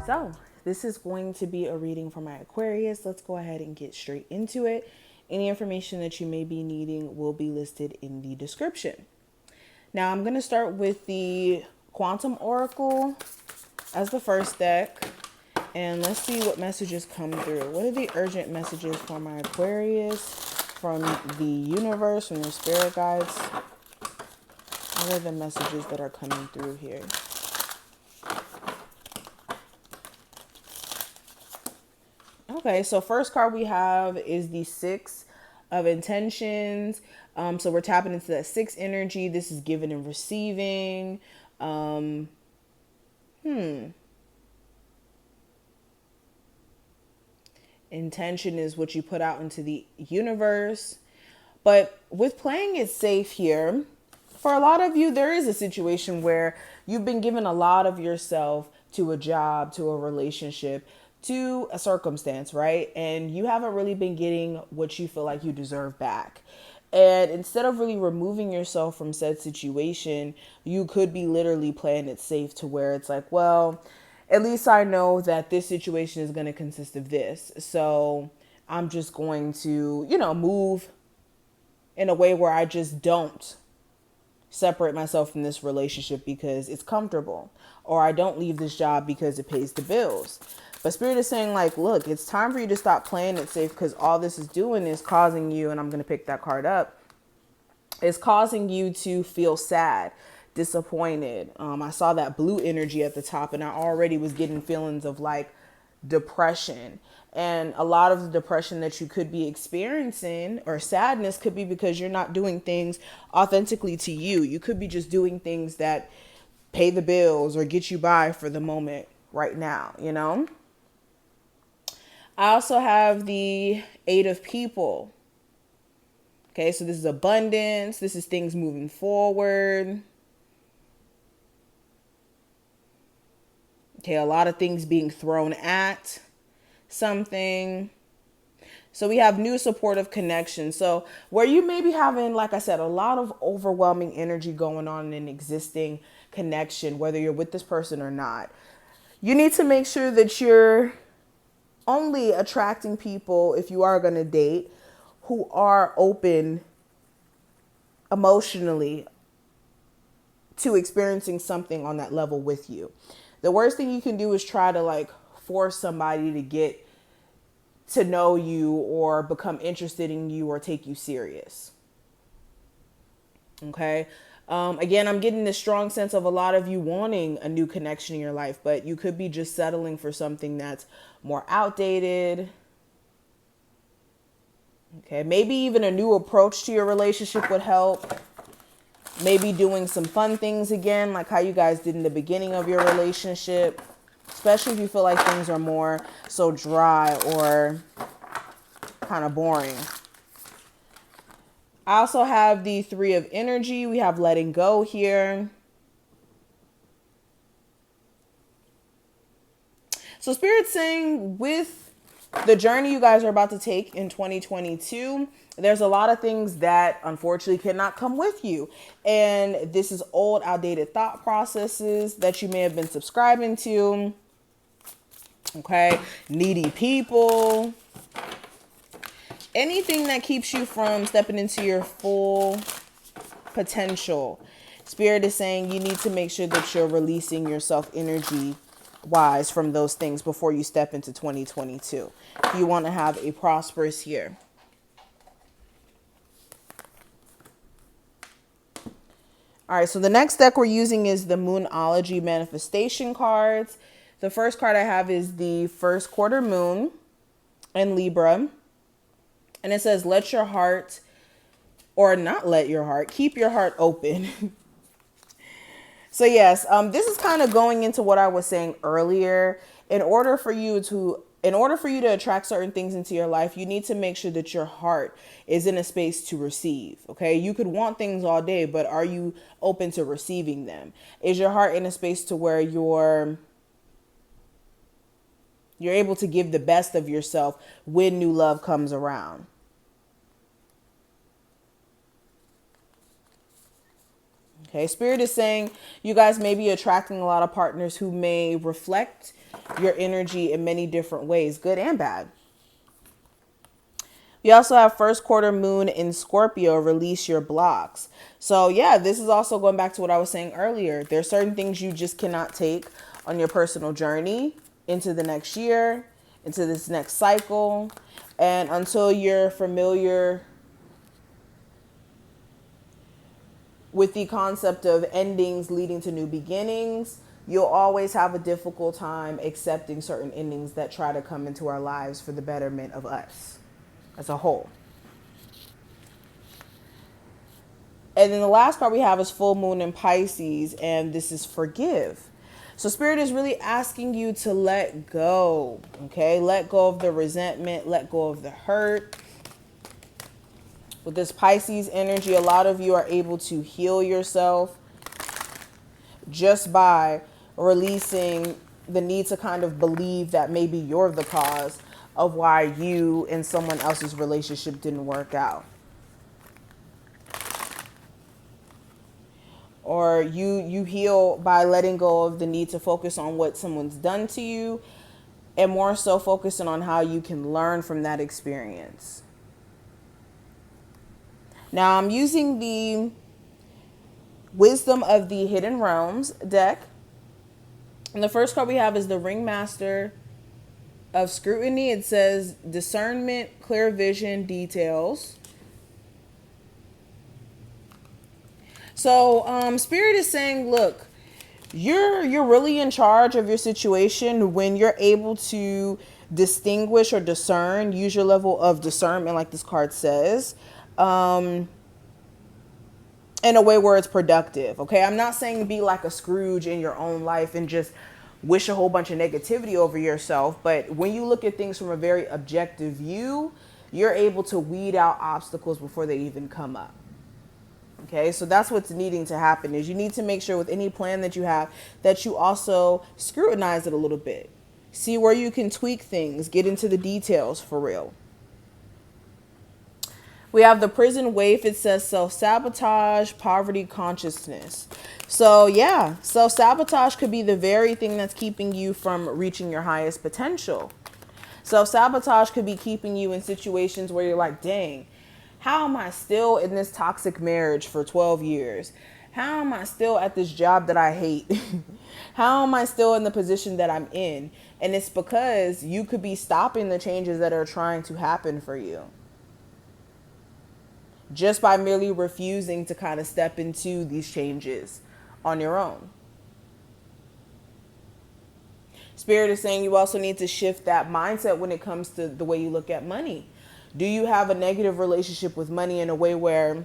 So this is going to be a reading for my Aquarius. Let's go ahead and get straight into it. Any information that you may be needing will be listed in the description. Now I'm going to start with the Quantum Oracle as the first deck. And let's see what messages come through. What are the urgent messages for my Aquarius from the universe, from their spirit guides? What are the messages that are coming through here? Okay, so first card we have is the Six of Intentions. So we're tapping into that six energy. This is giving and receiving. Intention is what you put out into the universe. But with playing it safe here, for a lot of you, there is a situation where you've been given a lot of yourself to a job, to a relationship, to a circumstance, right? And you haven't really been getting what you feel like you deserve back. And instead of really removing yourself from said situation, you could be literally playing it safe to where it's like, well, at least I know that this situation is going to consist of this. So I'm just going to, move in a way where I just don't separate myself from this relationship because it's comfortable, or I don't leave this job because it pays the bills. But Spirit is saying, like, look, it's time for you to stop playing it safe, because all this is doing is causing you, and I'm going to pick that card up, it's causing you to feel sad, disappointed. I saw that blue energy at the top, and I already was getting feelings of like depression. And a lot of the depression that you could be experiencing, or sadness, could be because you're not doing things authentically to you. You could be just doing things that pay the bills or get you by for the moment right now, I also have the Eight of People. Okay, so this is abundance. This is things moving forward. Okay, a lot of things being thrown at something. So we have new supportive connection. So where you may be having, like I said, a lot of overwhelming energy going on in an existing connection, whether you're with this person or not, you need to make sure that you're only attracting people, if you are going to date, who are open emotionally to experiencing something on that level with you. The worst thing you can do is try to like force somebody to get to know you or become interested in you or take you serious. Okay. Again, I'm getting this strong sense of a lot of you wanting a new connection in your life, but you could be just settling for something that's more outdated. Okay. Maybe even a new approach to your relationship would help. Maybe doing some fun things again, like how you guys did in the beginning of your relationship, especially if you feel like things are more so dry or kind of boring. I also have the Three of Energy. We have letting go here. So Spirit's saying with the journey you guys are about to take in 2022, there's a lot of things that unfortunately cannot come with you. And this is old, outdated thought processes that you may have been subscribing to. Okay. Needy people. Anything that keeps you from stepping into your full potential. Spirit is saying you need to make sure that you're releasing yourself energy wise from those things before you step into 2022. You want to have a prosperous year. All right, so the next deck we're using is the Moonology Manifestation cards. The first card I have is the first quarter moon in Libra. And it says, let your heart, or not let your heart, keep your heart open. So yes, this is kind of going into what I was saying earlier. In order for you to attract certain things into your life, you need to make sure that your heart is in a space to receive. Okay. You could want things all day, but are you open to receiving them? Is your heart in a space to where you're able to give the best of yourself when new love comes around? Okay, Spirit is saying you guys may be attracting a lot of partners who may reflect your energy in many different ways, good and bad. You also have first quarter moon in Scorpio, release your blocks. So yeah, this is also going back to what I was saying earlier. There's certain things you just cannot take on your personal journey into the next year, into this next cycle. And until you're familiar with the concept of endings leading to new beginnings, you'll always have a difficult time accepting certain endings that try to come into our lives for the betterment of us as a whole. And then the last card we have is full moon in Pisces, and this is forgive. So Spirit is really asking you to let go, okay? Let go of the resentment, let go of the hurt. With this Pisces energy, a lot of you are able to heal yourself just by releasing the need to kind of believe that maybe you're the cause of why you and someone else's relationship didn't work out. Or you heal by letting go of the need to focus on what someone's done to you and more so focusing on how you can learn from that experience. Now I'm using the Wisdom of the Hidden Realms deck. And the first card we have is the Ringmaster of Scrutiny. It says discernment, clear vision, details. So Spirit is saying, look, you're really in charge of your situation when you're able to distinguish or discern, use your level of discernment like this card says, in a way where it's productive. Okay, I'm not saying be like a Scrooge in your own life and just wish a whole bunch of negativity over yourself. But when you look at things from a very objective view, you're able to weed out obstacles before they even come up. Okay, so that's what's needing to happen is you need to make sure with any plan that you have that you also scrutinize it a little bit. See where you can tweak things, get into the details for real. We have the prison waif. It says self-sabotage, poverty consciousness. So yeah, self-sabotage could be the very thing that's keeping you from reaching your highest potential. Self-sabotage could be keeping you in situations where you're like, dang, how am I still in this toxic marriage for 12 years? How am I still at this job that I hate? How am I still in the position that I'm in? And it's because you could be stopping the changes that are trying to happen for you just by merely refusing to kind of step into these changes on your own. Spirit is saying you also need to shift that mindset when it comes to the way you look at money. Do you have a negative relationship with money in a way where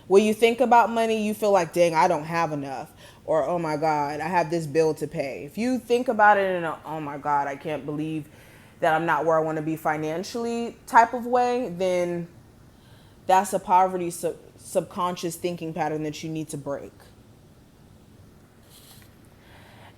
when you think about money, you feel like, dang, I don't have enough, or, oh my God, I have this bill to pay. If you think about it in a, oh my God, I can't believe that I'm not where I want to be financially type of way, then that's a poverty subconscious thinking pattern that you need to break.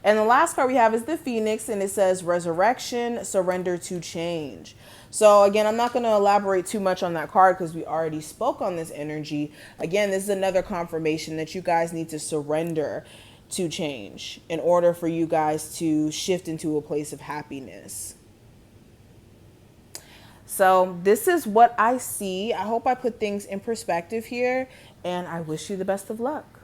And the last card we have is the Phoenix, and it says resurrection, surrender to change. So again, I'm not going to elaborate too much on that card because we already spoke on this energy. Again, this is another confirmation that you guys need to surrender to change in order for you guys to shift into a place of happiness. So this is what I see. I hope I put things in perspective here, and I wish you the best of luck.